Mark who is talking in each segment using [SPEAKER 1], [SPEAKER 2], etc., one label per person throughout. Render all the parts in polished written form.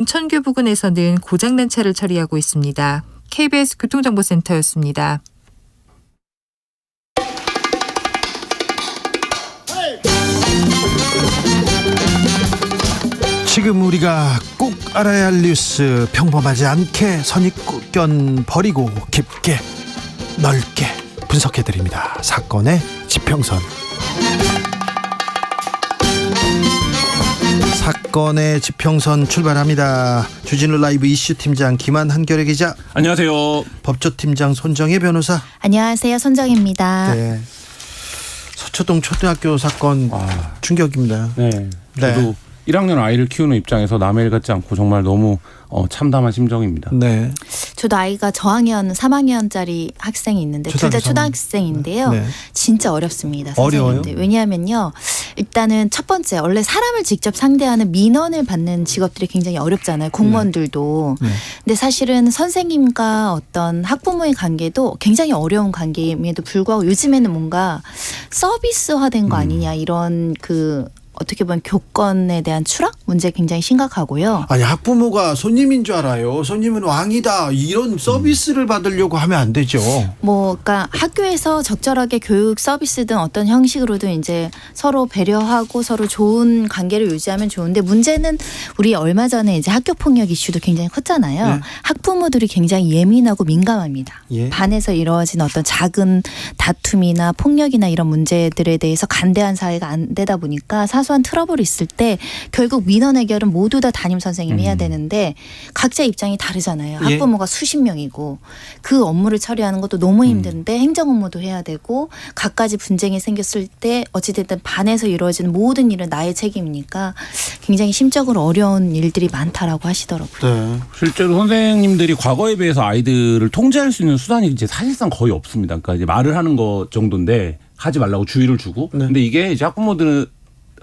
[SPEAKER 1] 인천교 부근에서는 고장난 차를 처리하고 있습니다. KBS 교통정보센터였습니다.
[SPEAKER 2] 지금 우리가 꼭 알아야 할 뉴스, 평범하지 않게 선입견 버리고 깊게 넓게 분석해드립니다. 사건의 지평선. 사건의 지평선 출발합니다. 주진우 라이브 이슈팀장 김한 한결의 기자.
[SPEAKER 3] 안녕하세요.
[SPEAKER 2] 법조팀장 손정혜 변호사.
[SPEAKER 4] 안녕하세요. 손정혜입니다.
[SPEAKER 2] 네. 서초동 초등학교 사건 충격입니다.
[SPEAKER 3] 네. 저도 1학년 아이를 키우는 입장에서 남의 일 같지 않고 정말 너무 참담한 심정입니다.
[SPEAKER 2] 네.
[SPEAKER 4] 저도 아이가 저학년 3학년짜리 학생이 있는데 둘 다 초등학생인데요.
[SPEAKER 2] 네.
[SPEAKER 4] 진짜 어렵습니다.
[SPEAKER 2] 어려워요?
[SPEAKER 4] 선생님들. 왜냐하면요. 일단은 첫 번째 원래 사람을 직접 상대하는 민원을 받는 직업들이 굉장히 어렵잖아요. 공무원들도.
[SPEAKER 2] 네.
[SPEAKER 4] 근데 사실은 선생님과 어떤 학부모의 관계도 굉장히 어려운 관계임에도 불구하고 요즘에는 뭔가 서비스화된 거 아니냐 이런 어떻게 보면 교권에 대한 추락 문제 굉장히 심각하고요.
[SPEAKER 2] 아니, 학부모가 손님인 줄 알아요. 손님은 왕이다, 이런 서비스를 받으려고 하면 안 되죠.
[SPEAKER 4] 그러니까 학교에서 적절하게 교육 서비스든 어떤 형식으로든 이제 서로 배려하고 서로 좋은 관계를 유지하면 좋은데, 문제는 우리 얼마 전에 이제 학교 폭력 이슈도 굉장히 컸잖아요.
[SPEAKER 2] 네.
[SPEAKER 4] 학부모들이 굉장히 예민하고 민감합니다.
[SPEAKER 2] 예.
[SPEAKER 4] 반에서 이루어진 어떤 작은 다툼이나 폭력이나 이런 문제들에 대해서 간대한 사회가 안 되다 보니까 사소한 트러블이 있을 때 결국 민원 해결은 모두 다 담임 선생님이 해야 되는데 각자 입장이 다르잖아요.
[SPEAKER 2] 예.
[SPEAKER 4] 학부모가 수십 명이고 그 업무를 처리하는 것도 너무 힘든데 행정 업무도 해야 되고 갖가지 분쟁이 생겼을 때 어찌됐든 반에서 이루어지는 모든 일은 나의 책임이니까 굉장히 심적으로 어려운 일들이 많다라고 하시더라고요.
[SPEAKER 2] 네.
[SPEAKER 3] 실제로 선생님들이 과거에 비해서 아이들을 통제할 수 있는 수단이 이제 사실상 거의 없습니다. 그러니까 이제 말을 하는 것 정도인데 하지 말라고 주의를 주고.
[SPEAKER 2] 네.
[SPEAKER 3] 근데 이게 이제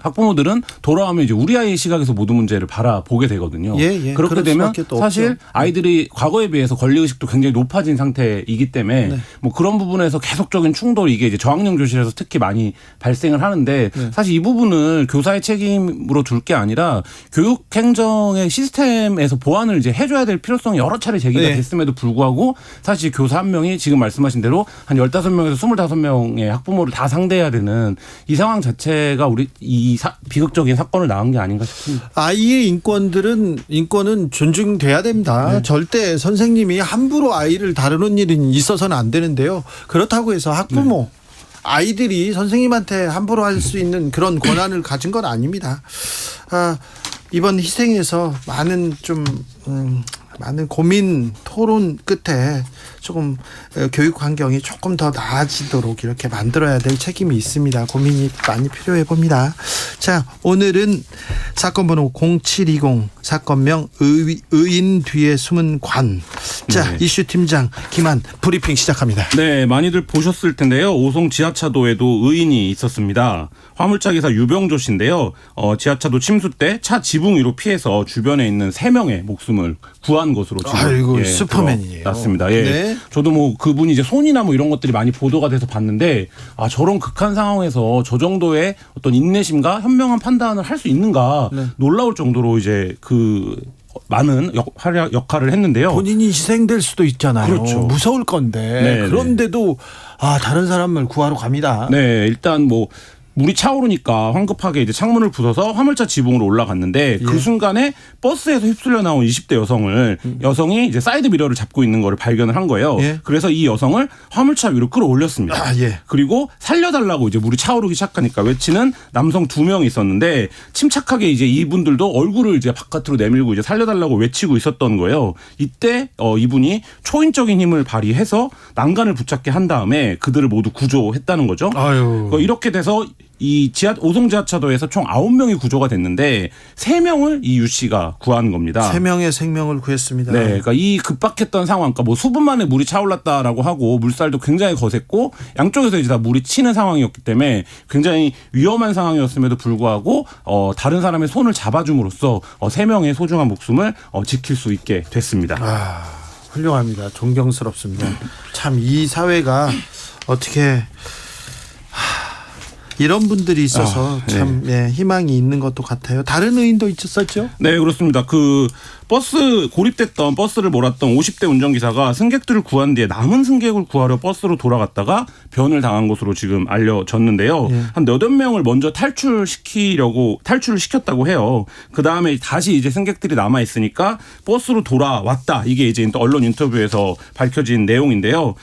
[SPEAKER 3] 학부모들은 돌아오면 이제 우리 아이의 시각에서 모든 문제를 바라보게 되거든요.
[SPEAKER 2] 예,
[SPEAKER 3] 그렇게
[SPEAKER 2] 그럴
[SPEAKER 3] 되면
[SPEAKER 2] 수밖에 또
[SPEAKER 3] 사실
[SPEAKER 2] 없죠.
[SPEAKER 3] 아이들이 과거에 비해서 권리의식도 굉장히 높아진 상태이기 때문에
[SPEAKER 2] 네.
[SPEAKER 3] 뭐 그런 부분에서 계속적인 충돌이 이게 이제 저학년 교실에서 특히 많이 발생을 하는데
[SPEAKER 2] 네.
[SPEAKER 3] 사실 이 부분을 교사의 책임으로 둘 게 아니라 교육행정의 시스템에서 보완을 이제 해줘야 될 필요성이 여러 차례 제기가
[SPEAKER 2] 네.
[SPEAKER 3] 됐음에도 불구하고 사실 교사 한 명이 지금 말씀하신 대로 한 15명에서 25명의 학부모를 다 상대해야 되는 이 상황 자체가 우리 비극적인 사건을 낳은 게 아닌가 싶습니다.
[SPEAKER 2] 아이의 인권은 존중돼야 됩니다.
[SPEAKER 3] 네.
[SPEAKER 2] 절대 선생님이 함부로 아이를 다루는 일은 있어서는 안 되는데요. 그렇다고 해서 학부모, 아이들이 선생님한테 함부로 할 수 있는 그런 권한을 가진 건 아닙니다. 이번 희생에서 많은 고민, 토론 끝에 조금 교육 환경이 조금 더 나아지도록 이렇게 만들어야 될 책임이 있습니다. 고민이 많이 필요해 봅니다. 자, 오늘은 사건 번호 0720, 사건명 의인 뒤에 숨은 관. 자,
[SPEAKER 3] 네.
[SPEAKER 2] 이슈팀장 김한 브리핑 시작합니다.
[SPEAKER 3] 네, 많이들 보셨을 텐데요. 오송 지하차도에도 의인이 있었습니다. 화물차 기사 유병조 씨인데요. 지하차도 침수 때 차 지붕 위로 피해서 주변에 있는 3명의 목숨을 구한 것으로 지금
[SPEAKER 2] 아이고, 슈퍼맨이에요.
[SPEAKER 3] 났습니다. 예.
[SPEAKER 2] 네.
[SPEAKER 3] 저도 뭐 그분이 이제 손이나 뭐 이런 것들이 많이 보도가 돼서 봤는데 저런 극한 상황에서 저 정도의 어떤 인내심과 현명한 판단을 할 수 있는가 놀라울 정도로 이제 많은 역할을 했는데요.
[SPEAKER 2] 본인이 희생될 수도 있잖아요.
[SPEAKER 3] 그렇죠.
[SPEAKER 2] 무서울 건데.
[SPEAKER 3] 네,
[SPEAKER 2] 그런데도 다른 사람을 구하러 갑니다.
[SPEAKER 3] 네, 일단 뭐 물이 차오르니까 황급하게 이제 창문을 부숴서 화물차 지붕으로 올라갔는데 그 순간에 버스에서 휩쓸려 나온 20대 여성이 이제 사이드 미러를 잡고 있는 거를 발견을 한 거예요.
[SPEAKER 2] 예.
[SPEAKER 3] 그래서 이 여성을 화물차 위로 끌어올렸습니다.
[SPEAKER 2] 예.
[SPEAKER 3] 그리고 살려달라고 이제 물이 차오르기 시작하니까 외치는 남성 2명이 있었는데 침착하게 이제 이분들도 얼굴을 이제 바깥으로 내밀고 이제 살려달라고 외치고 있었던 거예요. 이때 이분이 초인적인 힘을 발휘해서 난간을 붙잡게 한 다음에 그들을 모두 구조했다는 거죠.
[SPEAKER 2] 아유.
[SPEAKER 3] 이렇게 돼서 이 오송 지하차도에서 총 9명이 구조가 됐는데 3명을 이 유 씨가 구한 겁니다.
[SPEAKER 2] 3명의 생명을 구했습니다.
[SPEAKER 3] 네, 그러니까 이 급박했던 상황, 그러니까 뭐 수분 만에 물이 차올랐다라고 하고 물살도 굉장히 거셌고 양쪽에서 이제 다 물이 치는 상황이었기 때문에 굉장히 위험한 상황이었음에도 불구하고 다른 사람의 손을 잡아줌으로써 3명의 소중한 목숨을 지킬 수 있게 됐습니다.
[SPEAKER 2] 훌륭합니다. 존경스럽습니다. 참 이 사회가 어떻게 이런 분들이 있어서
[SPEAKER 3] 네.
[SPEAKER 2] 참 예, 희망이 있는 것도 같아요. 다른 의인도 있었죠?
[SPEAKER 3] 네, 그렇습니다. 고립됐던 버스를 몰았던 50대 운전기사가 승객들을 구한 뒤에 남은 승객을 구하려 버스로 돌아갔다가 변을 당한 것으로 지금 알려졌는데요.
[SPEAKER 2] 예.
[SPEAKER 3] 한 8명을 먼저 탈출을 시켰다고 해요. 그 다음에 다시 이제 승객들이 남아있으니까 버스로 돌아왔다. 이게 이제 언론 인터뷰에서 밝혀진 내용인데요.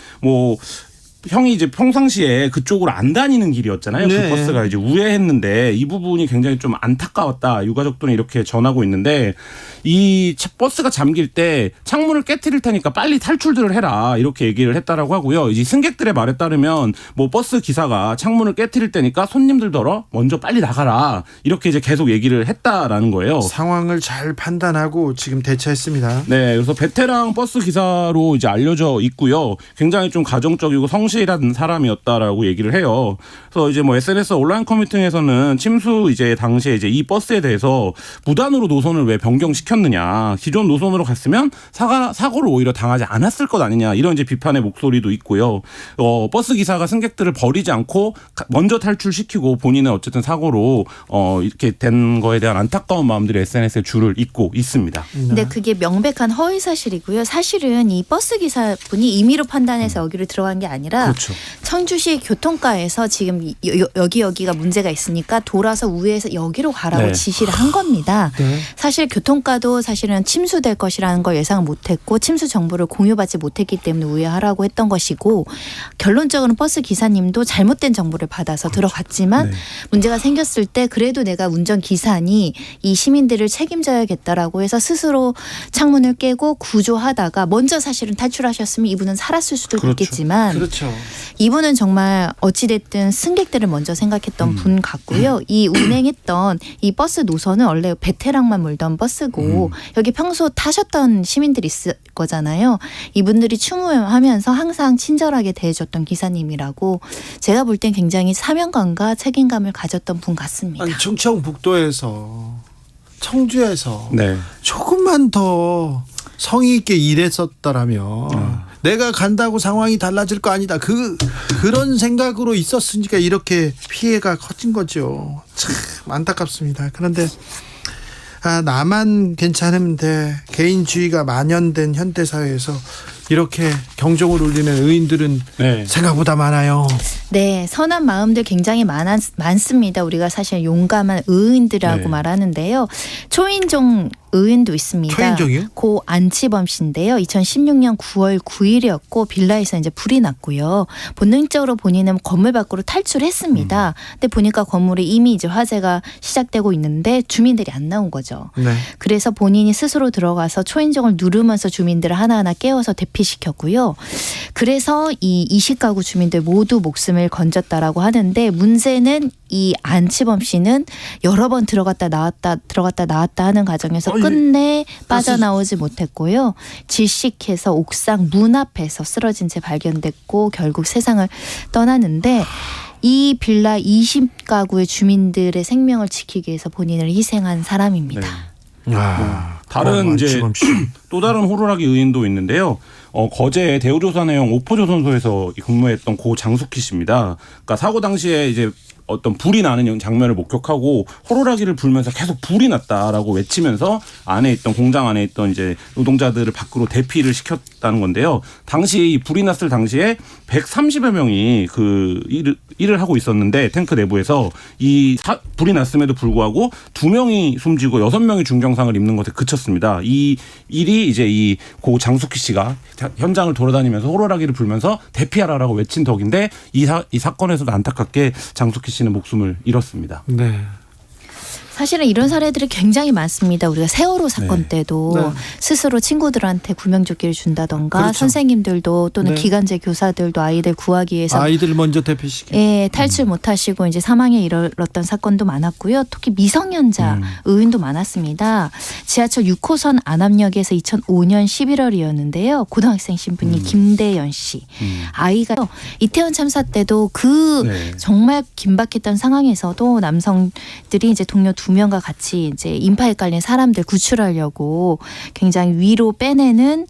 [SPEAKER 3] 형이 이제 평상시에 그쪽으로 안 다니는 길이었잖아요.
[SPEAKER 2] 네.
[SPEAKER 3] 그 버스가 이제 우회했는데 이 부분이 굉장히 좀 안타까웠다. 유가족들은 이렇게 전하고 있는데 이 버스가 잠길 때 창문을 깨트릴 테니까 빨리 탈출들을 해라. 이렇게 얘기를 했다라고 하고요. 이제 승객들의 말에 따르면 버스 기사가 창문을 깨트릴 테니까 손님들더러 먼저 빨리 나가라. 이렇게 이제 계속 얘기를 했다라는 거예요.
[SPEAKER 2] 상황을 잘 판단하고 지금 대처했습니다.
[SPEAKER 3] 네, 그래서 베테랑 버스 기사로 이제 알려져 있고요. 굉장히 좀 가정적이고 성실한 사람이었다라고 얘기를 해요. 그래서 이제 SNS 온라인 커뮤니티에서는 침수 이제 당시에 이제 이 버스에 대해서 무단으로 노선을 왜 변경시켰느냐, 기존 노선으로 갔으면 사고를 오히려 당하지 않았을 것 아니냐 이런 이제 비판의 목소리도 있고요. 버스 기사가 승객들을 버리지 않고 먼저 탈출시키고 본인은 어쨌든 사고로 이렇게 된 거에 대한 안타까운 마음들이 SNS에 줄을 잇고 있습니다.
[SPEAKER 4] 근데 그게 명백한 허위 사실이고요. 사실은 이 버스 기사분이 임의로 판단해서 여기로 들어간 게 아니라
[SPEAKER 3] 그렇죠.
[SPEAKER 4] 청주시 교통과에서 지금 여기가 문제가 있으니까 돌아서 우회해서 여기로 가라고
[SPEAKER 3] 네.
[SPEAKER 4] 지시를 한 겁니다.
[SPEAKER 2] 네.
[SPEAKER 4] 사실 교통과도 사실은 침수될 것이라는 걸 예상 못했고 침수 정보를 공유받지 못했기 때문에 우회하라고 했던 것이고 결론적으로는 버스 기사님도 잘못된 정보를 받아서 들어갔지만
[SPEAKER 3] 네.
[SPEAKER 4] 문제가 생겼을 때 그래도 내가 운전기사니 이 시민들을 책임져야겠다라고 해서 스스로 창문을 깨고 구조하다가 먼저 사실은 탈출하셨으면 이분은 살았을 수도
[SPEAKER 3] 그렇죠.
[SPEAKER 4] 있겠지만
[SPEAKER 2] 그렇죠.
[SPEAKER 4] 이분은 정말 어찌됐든 승객들을 먼저 생각했던 분 같고요. 이 운행했던 이 버스 노선은 원래 베테랑만 몰던 버스고 여기 평소 타셨던 시민들이 있을 거잖아요. 이분들이 추모하면서 항상 친절하게 대해줬던 기사님이라고 제가 볼 땐 굉장히 사명감과 책임감을 가졌던 분 같습니다.
[SPEAKER 2] 아니, 충청북도에서 청주에서
[SPEAKER 3] 네.
[SPEAKER 2] 조금만 더 성의 있게 일했었더라면 내가 간다고 상황이 달라질 거 아니다. 그런 생각으로 있었으니까 이렇게 피해가 커진 거죠. 참 안타깝습니다. 그런데 나만 괜찮으면 돼. 개인주의가 만연된 현대사회에서 이렇게 경종을 울리는 의인들은
[SPEAKER 3] 네.
[SPEAKER 2] 생각보다 많아요.
[SPEAKER 4] 네, 선한 마음들 굉장히 많습니다. 우리가 사실 용감한 의인들이라고
[SPEAKER 3] 네.
[SPEAKER 4] 말하는데요. 초인종 의인도 있습니다.
[SPEAKER 2] 초인종이요?
[SPEAKER 4] 고 안치범 씨인데요. 2016년 9월 9일이었고 빌라에서 이제 불이 났고요. 본능적으로 본인은 건물 밖으로 탈출했습니다. 근데 보니까 건물에 이미 이제 화재가 시작되고 있는데 주민들이 안 나온 거죠.
[SPEAKER 2] 네.
[SPEAKER 4] 그래서 본인이 스스로 들어가서 초인종을 누르면서 주민들을 하나하나 깨워서 대피시켰고요. 그래서 이 20가구 주민들 모두 목숨을 건졌다라고 하는데 문제는 이 안치범 씨는 여러 번 들어갔다 나왔다 하는 과정에서 끝내 빠져나오지 못했고요. 질식해서 옥상 문 앞에서 쓰러진 채 발견됐고 결국 세상을 떠났는데 이 빌라 20가구의 주민들의 생명을 지키기 위해서 본인을 희생한 사람입니다.
[SPEAKER 3] 네. 다른 이제
[SPEAKER 2] 안치범 씨.
[SPEAKER 3] 또 다른 호루라기 의인도 있는데요. 거제 대우조선해영 오포조선소에서 근무했던 고 장숙희 씨입니다. 그러니까 사고 당시에 이제 어떤 불이 나는 장면을 목격하고 호루라기를 불면서 계속 불이 났다라고 외치면서 공장 안에 있던 이제 노동자들을 밖으로 대피를 시켰다는 건데요. 당시 이 불이 났을 당시에 130여 명이 그 일을 하고 있었는데 탱크 내부에서 불이 났음에도 불구하고 2명이 숨지고 6명이 중경상을 입는 것에 그쳤습니다. 이 일이 이제 이 고 장숙희 씨가 현장을 돌아다니면서 호루라기를 불면서 대피하라라고 외친 덕인데 이 사건에서도 안타깝게 장숙희 씨는 목숨을 잃었습니다.
[SPEAKER 2] 네.
[SPEAKER 4] 사실은 이런 사례들이 굉장히 많습니다. 우리가 세월호 사건
[SPEAKER 3] 네.
[SPEAKER 4] 때도
[SPEAKER 2] 네.
[SPEAKER 4] 스스로 친구들한테 구명조끼를 준다던가
[SPEAKER 2] 그렇죠.
[SPEAKER 4] 선생님들도 또는
[SPEAKER 2] 네.
[SPEAKER 4] 기간제 교사들도 아이들 구하기 위해서
[SPEAKER 2] 아이들 먼저 대피시켜.
[SPEAKER 4] 예, 탈출 못하시고 이제 사망에 이르렀던 사건도 많았고요. 특히 미성년자 의인도 많았습니다. 지하철 6호선 안암역에서 2005년 11월이었는데요. 고등학생 신분이 김대연 씨. 아이가 이태원 참사 때도
[SPEAKER 3] 네.
[SPEAKER 4] 정말 긴박했던 상황에서도 남성들이 이제 동료 두 명과 같이 이제 인파에 깔린 사람들 구출하려고 굉장히 위로 빼내는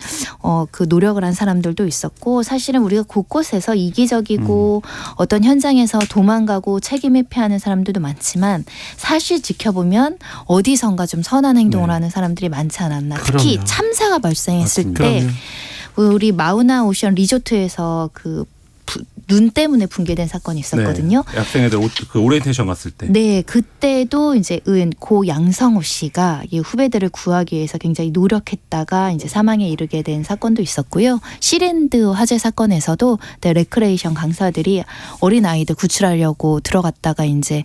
[SPEAKER 4] 그 노력을 한 사람들도 있었고 사실은 우리가 곳곳에서 이기적이고 어떤 현장에서 도망가고 책임 회피하는 사람들도 많지만 사실 지켜보면 어디선가 좀 선한 행동을 하는 사람들이 많지 않았나. 특히
[SPEAKER 2] 그럼요.
[SPEAKER 4] 참사가 발생했을
[SPEAKER 3] 맞습니다.
[SPEAKER 4] 때 우리 마우나 오션 리조트에서 눈 때문에 붕괴된 사건이 있었거든요.
[SPEAKER 3] 네. 학생애들 그 오리엔테이션 갔을 때.
[SPEAKER 4] 네, 그때도 이제 고 양성호 씨가 이 후배들을 구하기 위해서 굉장히 노력했다가 이제 사망에 이르게 된 사건도 있었고요. 시랜드 화재 사건에서도 레크레이션 강사들이 어린 아이들 구출하려고 들어갔다가 이제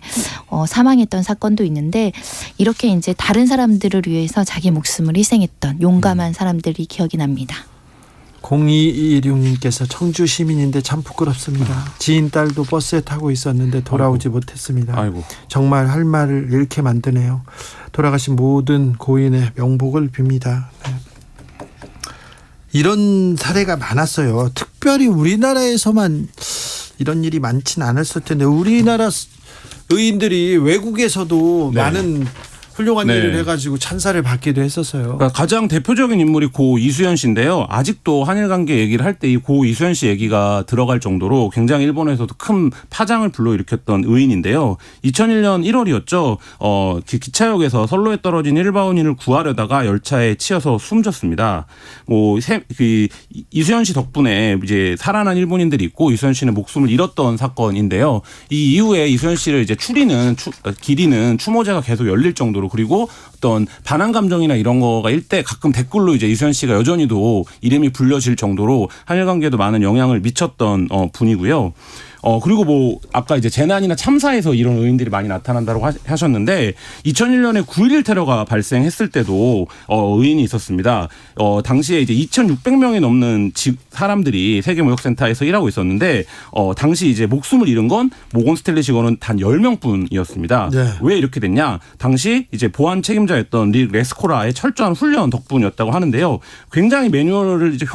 [SPEAKER 4] 사망했던 사건도 있는데 이렇게 이제 다른 사람들을 위해서 자기 목숨을 희생했던 용감한 사람들이 기억이 납니다.
[SPEAKER 2] 0226님께서 청주 시민인데 참 부끄럽습니다. 지인 딸도 버스에 타고 있었는데 돌아오지 못했습니다.
[SPEAKER 3] 아이고.
[SPEAKER 2] 정말 할 말을 잃게 만드네요. 돌아가신 모든 고인의 명복을 빕니다. 네. 이런 사례가 많았어요. 특별히 우리나라에서만 이런 일이 많진 않았을 텐데 우리나라 의인들이 외국에서도
[SPEAKER 3] 네.
[SPEAKER 2] 많은 훌륭한
[SPEAKER 3] 네.
[SPEAKER 2] 일을 해가지고 찬사를 받기도 했었어요.
[SPEAKER 3] 그러니까 가장 대표적인 인물이 고 이수연 씨인데요. 아직도 한일 관계 얘기를 할 때 이 고 이수연 씨 얘기가 들어갈 정도로 굉장히 일본에서도 큰 파장을 불러일으켰던 의인인데요. 2001년 1월이었죠. 기차역에서 선로에 떨어진 일반인을 구하려다가 열차에 치여서 숨졌습니다. 이수연 씨 덕분에 이제 살아난 일본인들이 있고 이수연 씨는 목숨을 잃었던 사건인데요. 이 이후에 이수연 씨를 이제 기리는 추모제가 계속 열릴 정도로 그리고 어떤 반한 감정이나 이런 거가 일대 가끔 댓글로 이제 이수연 씨가 여전히도 이름이 불려질 정도로 한일 관계에도 많은 영향을 미쳤던 분이고요. 그리고 아까 이제 재난이나 참사에서 이런 의인들이 많이 나타난다고 하셨는데 2001년에 9.11 테러가 발생했을 때도 의인이 있었습니다. 당시에 이제 2,600명이 넘는 사람들이 세계무역센터에서 일하고 있었는데 당시 이제 목숨을 잃은 건 모건 스탠리 직원은 단 10명뿐이었습니다.
[SPEAKER 2] 네.
[SPEAKER 3] 왜 이렇게 됐냐? 당시 이제 보안 책임자였던 리 레스코라의 철저한 훈련 덕분이었다고 하는데요. 굉장히 매뉴얼을 이제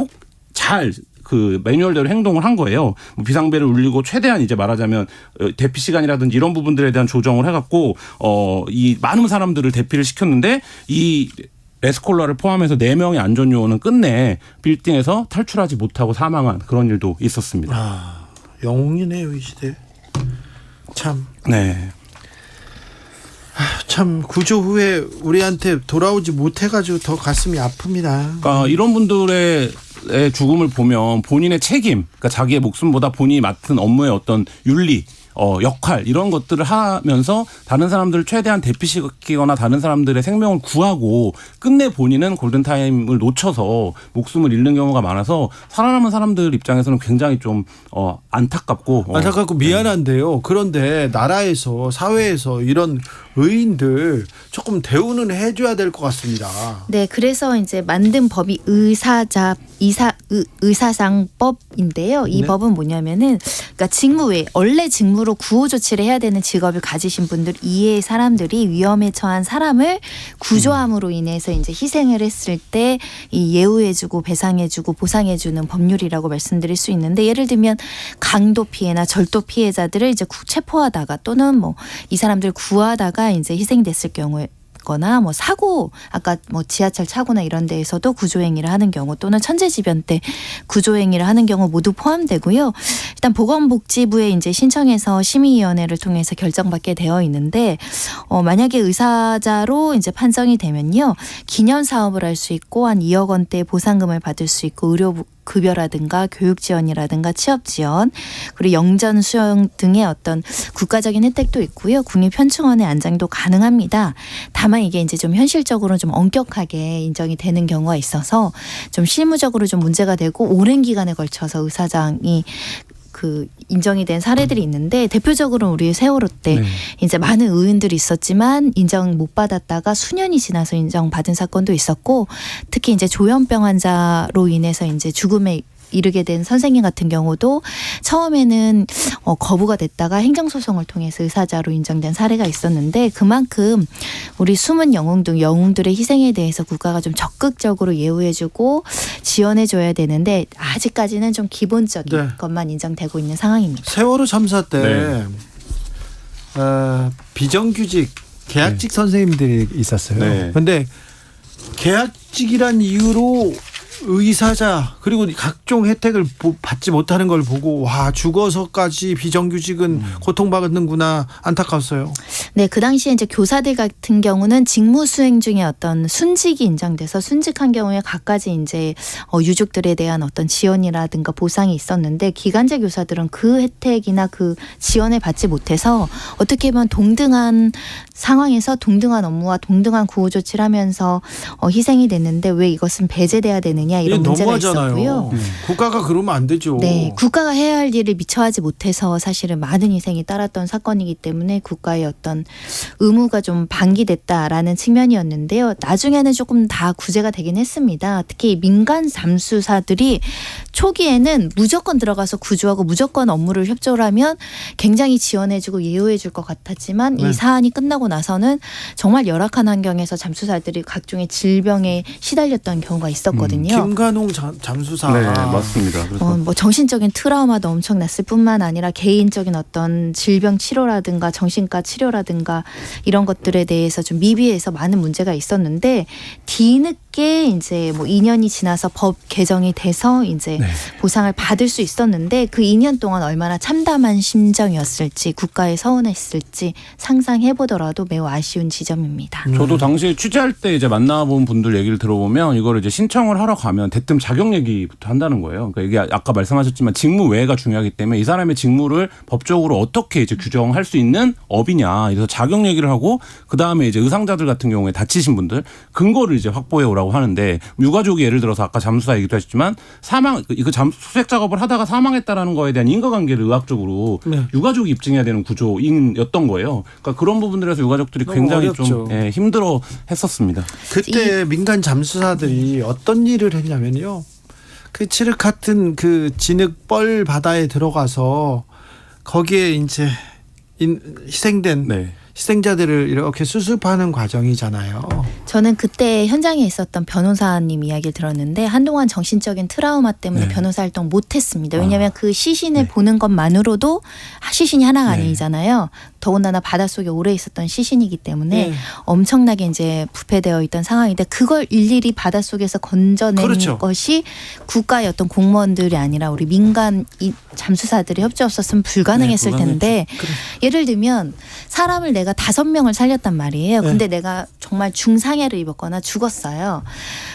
[SPEAKER 3] 그 매뉴얼대로 행동을 한 거예요. 비상벨을 울리고 최대한 이제 말하자면 대피 시간이라든지 이런 부분들에 대한 조정을 해갖고 이 많은 사람들을 대피를 시켰는데 이 레스콜라를 포함해서 4명의 안전요원은 끝내 빌딩에서 탈출하지 못하고 사망한 그런 일도 있었습니다.
[SPEAKER 2] 영웅이네요 이 시대. 참.
[SPEAKER 3] 네.
[SPEAKER 2] 참 구조 후에 우리한테 돌아오지 못해가지고 더 가슴이 아픕니다.
[SPEAKER 3] 그러니까 이런 분들의 죽음을 보면 본인의 책임, 그러니까 자기의 목숨보다 본인이 맡은 업무의 어떤 윤리, 역할 이런 것들을 하면서 다른 사람들을 최대한 대피시키거나 다른 사람들의 생명을 구하고 끝내 본인은 골든타임을 놓쳐서 목숨을 잃는 경우가 많아서 살아남은 사람들 입장에서는 굉장히 좀 안타깝고
[SPEAKER 2] 미안한데요. 그런데 나라에서 사회에서 이런 의인들 조금 대우는 해줘야 될 것 같습니다.
[SPEAKER 4] 네, 그래서 이제 만든 법이 의사상법인데요. 이
[SPEAKER 2] 네.
[SPEAKER 4] 법은 뭐냐면은, 그러니까 직무 외에 원래 직무로 구호 조치를 해야 되는 직업을 가지신 분들 이외의 사람들이 위험에 처한 사람을 구조함으로 인해서 이제 희생을 했을 때 이 예우해주고 배상해주고 보상해주는 법률이라고 말씀드릴 수 있는데 예를 들면 강도 피해나 절도 피해자들을 이제 체포하다가 또는 이 사람들 구하다가 이제 희생됐을 경우에 거나 사고 아까 지하철 차고나 이런 데에서도 구조행위를 하는 경우 또는 천재지변 때 구조행위를 하는 경우 모두 포함되고요. 일단 보건복지부에 이제 신청해서 심의위원회를 통해서 결정받게 되어 있는데 만약에 의사자로 이제 판정이 되면요 기념 사업을 할 수 있고 한 2억 원대 보상금을 받을 수 있고 의료 급여라든가 교육 지원이라든가 취업 지원 그리고 영전 수용 등의 어떤 국가적인 혜택도 있고요. 국립현충원의 안장도 가능합니다. 다만 이게 이제 좀 현실적으로 좀 엄격하게 인정이 되는 경우가 있어서 좀 실무적으로 좀 문제가 되고 오랜 기간에 걸쳐서 의사장이 인정이 된 사례들이 있는데 대표적으로 우리 세월호 때 이제 많은 의원들이 있었지만 인정 못 받았다가 수년이 지나서 인정받은 사건도 있었고 특히 이제 조현병 환자로 인해서 이제 죽음에 이르게 된 선생님 같은 경우도 처음에는 거부가 됐다가 행정소송을 통해서 의사자로 인정된 사례가 있었는데 그만큼 우리 숨은 영웅 등 영웅들의 희생에 대해서 국가가 좀 적극적으로 예우해주고 지원해줘야 되는데 아직까지는 좀 기본적인 것만 인정되고 있는 상황입니다.
[SPEAKER 2] 세월호 참사 때
[SPEAKER 3] 네.
[SPEAKER 2] 비정규직 계약직 선생님들이 있었어요.
[SPEAKER 3] 네.
[SPEAKER 2] 근데 계약직이란 이유로 의사자 그리고 각종 혜택을 받지 못하는 걸 보고 와 죽어서까지 비정규직은 고통받는구나 안타까웠어요.
[SPEAKER 4] 네, 그 당시에 이제 교사들 같은 경우는 직무 수행 중에 어떤 순직이 인정돼서 순직한 경우에 갖가지 이제 유족들에 대한 어떤 지원이라든가 보상이 있었는데 기간제 교사들은 그 혜택이나 그 지원을 받지 못해서 어떻게 보면 동등한 상황에서 동등한 업무와 동등한 구호 조치를 하면서 희생이 됐는데 왜 이것은 배제돼야 되느냐 이런 문제가 있었고요.
[SPEAKER 2] 국가가 그러면 안 되죠.
[SPEAKER 4] 네, 국가가 해야 할 일을 미처 하지 못해서 사실은 많은 희생이 따랐던 사건이기 때문에 국가의 어떤 의무가 좀 방기됐다라는 측면이었는데요. 나중에는 조금 다 구제가 되긴 했습니다. 특히 민간 잠수사들이 초기에는 무조건 들어가서 구조하고 무조건 업무를 협조를 하면 굉장히 지원해주고 예우해줄 것 같았지만 이 사안이 끝나고 나서는 정말 열악한 환경에서 잠수사들이 각종의 질병에 시달렸던 경우가 있었거든요.
[SPEAKER 2] 김관홍 잠수사.
[SPEAKER 3] 네, 맞습니다. 그래서
[SPEAKER 4] 뭐 정신적인 트라우마도 엄청났을 뿐만 아니라 개인적인 어떤 질병 치료라든가 정신과 치료라든가 이런 것들에 대해서 좀 미비해서 많은 문제가 있었는데 뒤늦게 이제 뭐 2년이 지나서 법 개정이 돼서 이제 보상을 받을 수 있었는데 그 2년 동안 얼마나 참담한 심정이었을지 국가에 서운했을지 상상해 보더라도 매우 아쉬운 지점입니다.
[SPEAKER 3] 저도 당시에 취재할 때 이제 만나본 분들 얘기를 들어보면 이거를 이제 신청을 하러 가면 대뜸 자격 얘기부터 한다는 거예요. 그러니까 이게 아까 말씀하셨지만 직무 외가 중요하기 때문에 이 사람의 직무를 법적으로 어떻게 이제 규정할 수 있는 업이냐. 그래서 자격 얘기를 하고 그 다음에 이제 의상자들 같은 경우에 다치신 분들 근거를 이제 확보해 오라고 하는데 유가족이 예를 들어서 아까 잠수사 얘기도 하셨지만 그 수색 작업을 하다가 사망했다라는 거에 대한 인과관계를 의학적으로 유가족이 입증해야 되는 구조였던 거예요. 그러니까 그런 부분들에서 유가족들이 굉장히
[SPEAKER 2] 어렵죠.
[SPEAKER 3] 좀 힘들어 했었습니다.
[SPEAKER 2] 그때 민간 잠수사들이 어떤 일을 했냐면요. 그 칠흑 같은 그 진흙 뻘 바다에 들어가서 거기에 이제 희생된 희생자들을 이렇게 수습하는 과정이잖아요.
[SPEAKER 4] 저는 그때 현장에 있었던 변호사님 이야기를 들었는데 한동안 정신적인 트라우마 때문에 변호사 활동 못했습니다. 왜냐하면 그 시신을 보는 것만으로도 시신이 하나가 아니잖아요. 더군다나 바닷속에 오래 있었던 시신이기 때문에 엄청나게 이제 부패되어 있던 상황인데 그걸 일일이 바닷속에서 건져낸 것이 국가의 어떤 공무원들이 아니라 우리 민간 잠수사들이 협조 없었으면 불가능했을 텐데 예를 들면 사람을 내가 5명을 살렸단 말이에요. 근데 내가 정말 중상해를 입었거나 죽었어요.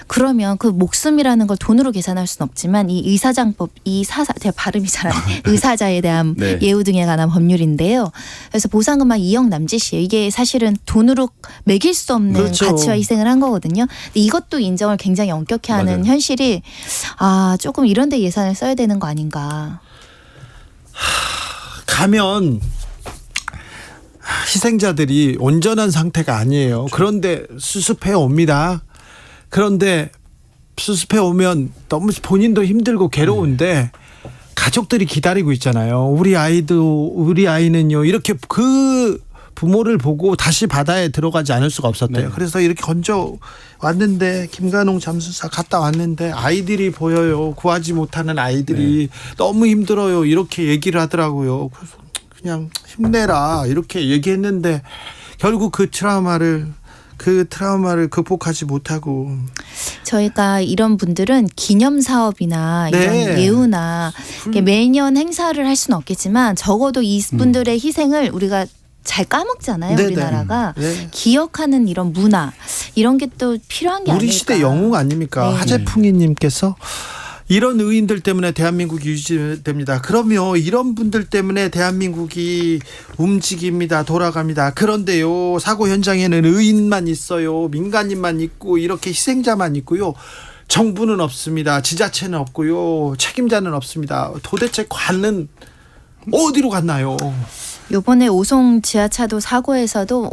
[SPEAKER 4] 그러면 그 목숨이라는 걸 돈으로 계산할 수는 없지만 이 의사장법, 제가 발음이 잘 안 돼. 의사자에 대한 예우 등에 관한 법률인데요. 그래서 보상금만 2억 남짓이에요. 이게 사실은 돈으로 매길 수 없는 가치와 희생을 한 거거든요. 근데 이것도 인정을 굉장히 엄격히 하는 현실이 조금 이런 데 예산을 써야 되는 거 아닌가.
[SPEAKER 2] 가면 희생자들이 온전한 상태가 아니에요. 그런데 수습해 옵니다. 그런데 수습해 오면 너무 본인도 힘들고 괴로운데 가족들이 기다리고 있잖아요. 우리 아이는요 이렇게 그 부모를 보고 다시 바다에 들어가지 않을 수가 없었대요. 그래서 이렇게 건져 왔는데 김관홍 잠수사 갔다 왔는데 아이들이 보여요. 구하지 못하는 아이들이 너무 힘들어요. 이렇게 얘기를 하더라고요. 그래서 그냥 힘내라 이렇게 얘기했는데 결국 그 트라우마를 극복하지 못하고
[SPEAKER 4] 저희가 이런 분들은 기념 사업이나 이런 예우나 매년 행사를 할 수는 없겠지만 적어도 이분들의 희생을 우리가 잘 까먹잖아요. 우리나라가 기억하는 이런 문화 이런 게 또 필요한 게 아닐까.
[SPEAKER 2] 우리 시대 영웅 아닙니까? 하재풍이님께서 이런 의인들 때문에 대한민국이 유지됩니다. 그러면 이런 분들 때문에 대한민국이 움직입니다. 돌아갑니다. 그런데요. 사고 현장에는 의인만 있어요. 민간인만 있고 이렇게 희생자만 있고요. 정부는 없습니다. 지자체는 없고요. 책임자는 없습니다. 도대체 관은 어디로 갔나요?
[SPEAKER 4] 요번에 오송 지하차도 사고에서도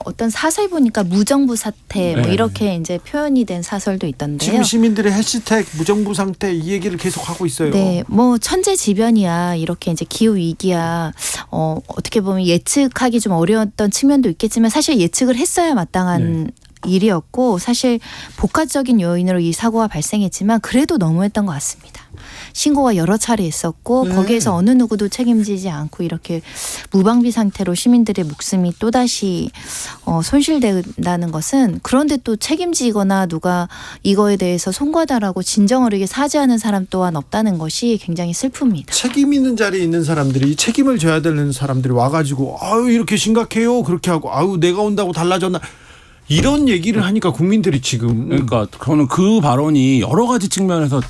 [SPEAKER 4] 어떤 사설 보니까 무정부 사태 뭐 이렇게 이제 표현이 된 사설도 있던데요.
[SPEAKER 2] 지금 시민들의 해시태그 무정부 상태 이 얘기를 계속 하고 있어요.
[SPEAKER 4] 네, 뭐 천재지변이야 이렇게 이제 기후 위기야 어떻게 보면 예측하기 좀 어려웠던 측면도 있겠지만 사실 예측을 했어야 마땅한 일이었고 사실 복합적인 요인으로 이 사고가 발생했지만 그래도 너무했던 것 같습니다. 신고가 여러 차례 있었고
[SPEAKER 2] 네.
[SPEAKER 4] 거기에서 어느 누구도 책임지지 않고 이렇게 무방비 상태로 시민들의 목숨이 또다시 손실된다는 것은, 그런데 또 책임지거나 누가 이거에 대해서 송구하다라고 진정어리게 사죄하는 사람 또한 없다는 것이 굉장히 슬픕니다.
[SPEAKER 2] 책임 있는 자리에 있는 사람들이, 책임을 져야 되는 사람들이 와가지고 아유 이렇게 심각해요 그렇게 하고 아유 내가 온다고 달라졌나 이런 얘기를 하니까 국민들이 지금
[SPEAKER 3] 그러니까 저는 그 발언이 여러 가지 측면에서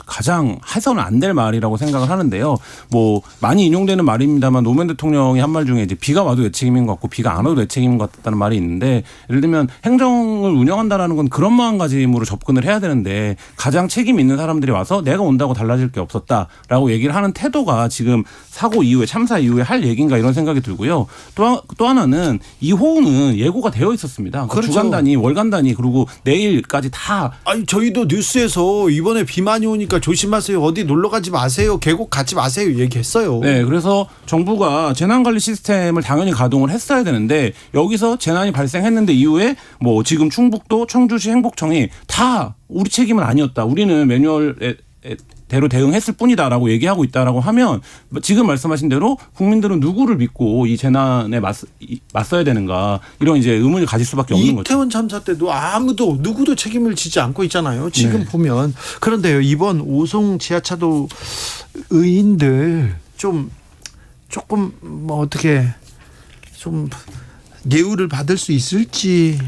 [SPEAKER 3] 가장 해서는 안 될 말이라고 생각을 하는데요. 뭐 많이 인용되는 말입니다만 노무현 대통령이 한 말 중에 이제 비가 와도 내 책임인 것 같고 비가 안 와도 내 책임인 것 같다는 말이 있는데, 예를 들면 행정을 운영한다라는 건 그런 마음가짐으로 접근을 해야 되는데 가장 책임 있는 사람들이 와서 내가 온다고 달라질 게 없었다라고 얘기를 하는 태도가 지금 사고 이후에, 참사 이후에 할 얘기인가 이런 생각이 들고요. 또 하나는 이 호우는 예고가 되어 있었습니다.
[SPEAKER 2] 그렇죠.
[SPEAKER 3] 주간 단위, 월간 단위, 그리고 내일까지 다.
[SPEAKER 2] 아니 저희도 뉴스에서 이번에 비 많이 오니까 조심하세요. 어디 놀러 가지 마세요. 계곡 가지 마세요. 얘기했어요.
[SPEAKER 3] 네, 그래서 정부가 재난관리 시스템을 당연히 가동을 했어야 되는데 여기서 재난이 발생했는데 이후에 뭐 지금 충북도, 청주시, 행복청이 다 우리 책임은 아니었다. 우리는 매뉴얼에 대로 대응했을 뿐이다라고 얘기하고 있다라고 하면 지금 말씀하신 대로 국민들은 누구를 믿고 이 재난에 맞서야 되는가, 이런 이제 의문을 가질 수밖에 없는 거죠.
[SPEAKER 2] 이태원 참사 때도 누구도 책임을 지지 않고 있잖아요. 지금
[SPEAKER 3] 네.
[SPEAKER 2] 보면. 그런데요, 이번 오송 지하차도 의인들 조금 뭐 어떻게 좀 예우를 받을 수 있을지.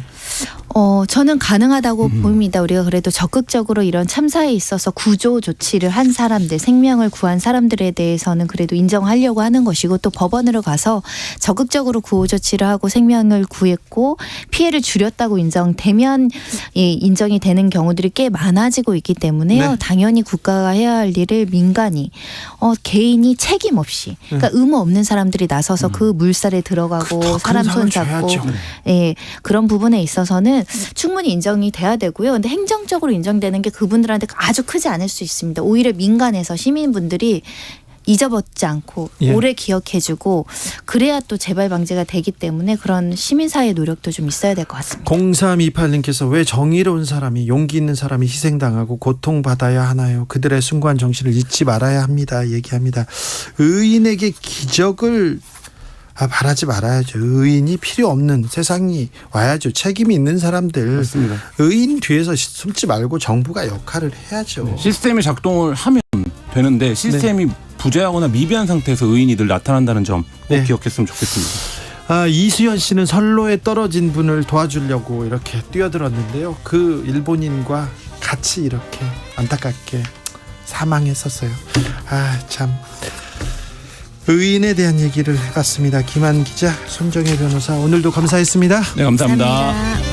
[SPEAKER 4] 저는 가능하다고 봅니다. 우리가 그래도 적극적으로 이런 참사에 있어서 구조 조치를 한 사람들, 생명을 구한 사람들에 대해서는 그래도 인정하려고 하는 것이고, 또 법원으로 가서 적극적으로 구호 조치를 하고 생명을 구했고 피해를 줄였다고 인정되면 인정이 되는 경우들이 꽤 많아지고 있기 때문에요.
[SPEAKER 2] 네.
[SPEAKER 4] 당연히 국가가 해야 할 일을 민간이, 개인이 책임 없이, 그러니까 의무 없는 사람들이 나서서 그 물살에 들어가고 사람 손 잡고, 예, 그런 부분에 있어서는 충분히 인정이 돼야 되고요. 근데 행정적으로 인정되는 게 그분들한테 아주 크지 않을 수 있습니다. 오히려 민간에서 시민분들이 잊어버리지 않고
[SPEAKER 2] 예.
[SPEAKER 4] 오래 기억해주고 그래야 또 재발 방지가 되기 때문에 그런 시민사회의 노력도 좀 있어야 될 것 같습니다.
[SPEAKER 2] 0328님께서 왜 정의로운 사람이, 용기 있는 사람이 희생당하고 고통받아야 하나요? 그들의 숭고한 정신을 잊지 말아야 합니다. 얘기합니다. 의인에게 기적을 바라지 말아야죠. 의인이 필요 없는 세상이 와야죠. 책임이 있는 사람들.
[SPEAKER 3] 맞습니다.
[SPEAKER 2] 의인 뒤에서 숨지 말고 정부가 역할을 해야죠.
[SPEAKER 3] 시스템이 작동을 하면 되는데 시스템이 부재하거나 미비한 상태에서 의인이 늘 나타난다는 점 꼭
[SPEAKER 2] 네.
[SPEAKER 3] 기억했으면 좋겠습니다.
[SPEAKER 2] 이수연 씨는 선로에 떨어진 분을 도와주려고 이렇게 뛰어들었는데요. 그 일본인과 같이 이렇게 안타깝게 사망했었어요. 참. 의인에 대한 얘기를 해봤습니다. 김한 기자, 손정혜 변호사, 오늘도 감사했습니다.
[SPEAKER 3] 네, 감사합니다.
[SPEAKER 4] 감사합니다.